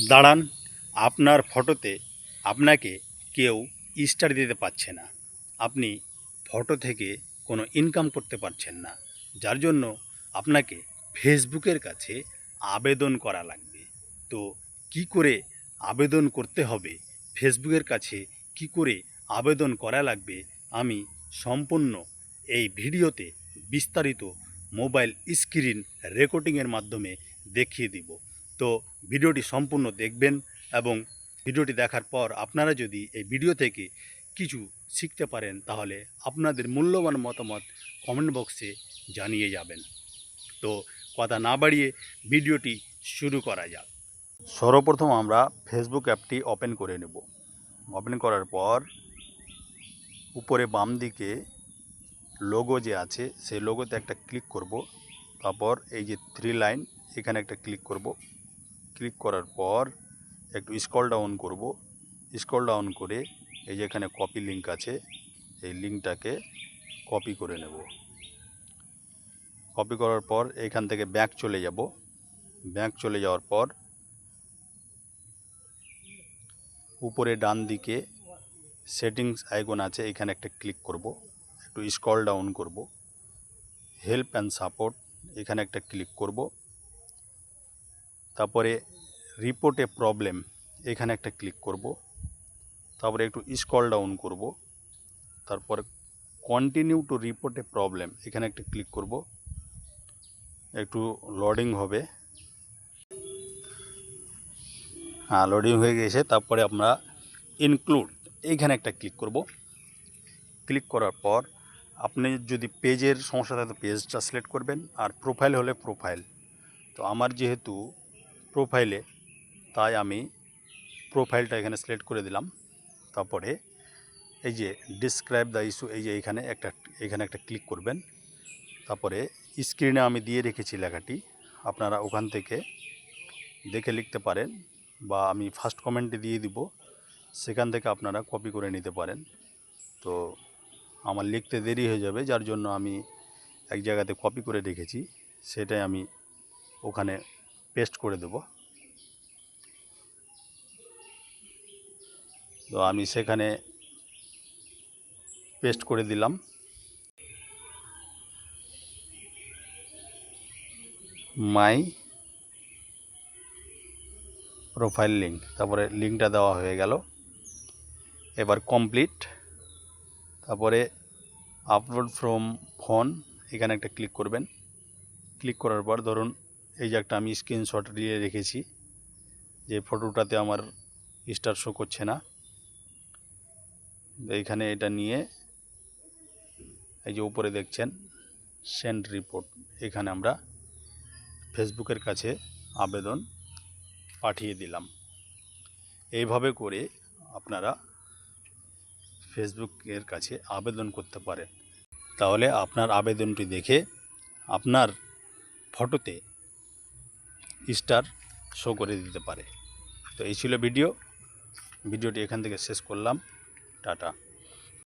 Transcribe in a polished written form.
দাঁড়ান, আপনার ফটোতে আপনাকে কেউ স্টার দিতে পারছে না, আপনি ফটো থেকে কোনো ইনকাম করতে পারছেন না, যার জন্য আপনাকে ফেসবুকের কাছে আবেদন করা লাগবে। তো কি করে আবেদন করতে হবে, ফেসবুকের কাছে কি করে আবেদন করা লাগবে, আমি সম্পূর্ণ এই ভিডিওতে বিস্তারিত মোবাইল স্ক্রিন রেকর্ডিংয়ের মাধ্যমে দেখিয়ে দিব। তো ভিডিওটি সম্পূর্ণ দেখবেন এবং ভিডিওটি দেখার পর আপনারা যদি এই ভিডিও থেকে কিছু শিখতে পারেন তাহলে আপনাদের মূল্যবান মতামত কমেন্ট বক্সে জানিয়ে যাবেন। তো কথা না বাড়িয়ে ভিডিওটি শুরু করা যাক। সর্বপ্রথম আমরা ফেসবুক অ্যাপটি ওপেন করে নেব। ওপেন করার পর উপরে বাম দিকে লোগো যে আছে সেই লোগোতে একটা ক্লিক করব। তারপর এই যে 3 লাইন এখানে একটা ক্লিক করব। ক্লিক করার পর একটু স্ক্রল ডাউন করব। স্ক্রল ডাউন করে এই যে এখানে কপি লিঙ্ক আছে, এই লিঙ্কটাকে কপি করে নেব। কপি করার পর এখান থেকে ব্যাক চলে যাব। ব্যাক চলে যাওয়ার পর উপরে ডান দিকে সেটিংস আইকন আছে, এখানে একটা ক্লিক করব। একটু স্ক্রল ডাউন করব। হেল্প অ্যান্ড সাপোর্ট এখানে একটা ক্লিক করব। তারপরে রিপোর্ট এ প্রবলেম এখানে একটা ক্লিক করব। তারপরে একটু স্ক্রল ডাউন করব। তারপর continue to report A problem এখানে একটা ক্লিক করব। একটু লোডিং হবে। হ্যাঁ, লোডিং হয়ে গেছে। তারপরে আমরা ইনক্লুড এইখানে একটা ক্লিক করব। ক্লিক করার পর আপনি যদি পেজের সমস্যা থাকে তো পেজটা সিলেক্ট করবেন, আর প্রোফাইল হলে প্রোফাইল। তো আমার যেহেতু প্রোফাইলে, তাই আমি প্রোফাইলটা এখানে সিলেক্ট করে দিলাম। তারপরে এই যে ডিসক্রাইব দ্য ইস্যু এই যে এখানে একটা ক্লিক করবেন। তারপরে স্ক্রিনে আমি দিয়ে রেখেছি লেখাটি, আপনারা ওখান থেকে দেখে লিখতে পারেন, বা আমি ফার্স্ট কমেন্টে দিয়ে দিব, সেখান থেকে আপনারা কপি করে নিতে পারেন। তো আমার লিখতে দেরি হয়ে যাবে, যার জন্য আমি এক জায়গাতে কপি করে রেখেছি, সেটাই আমি ওখানে পেস্ট করে দেব। তো আমি সেখানে পেস্ট করে দিলাম। মাই প্রোফাইল লিঙ্ক, তারপরে লিঙ্কটা দেওয়া হয়ে গেল। এবার কমপ্লিট। তারপরে আপলোড ফ্রম ফোন এখানে একটা ক্লিক করবেন। ক্লিক করার পর ধরুন এই যে একটা আমি স্ক্রিনশট দিয়ে রেখেছি, যে ফটোটাতে আমার স্টার শো করছে না, এইখানে এটা নিয়ে এই যে উপরে দেখছেন সেন্ড রিপোর্ট, এখানে আমরা ফেসবুকের কাছে আবেদন পাঠিয়ে দিলাম। এইভাবে করে আপনারা ফেসবুকের কাছে আবেদন করতে পারেন। তাহলে আপনার আবেদনটি দেখে আপনার ফটোতে স্টার শো করে দিতে পারে। তো এই ছিল ভিডিওটি এখান থেকে শেষ করলাম। টাটা।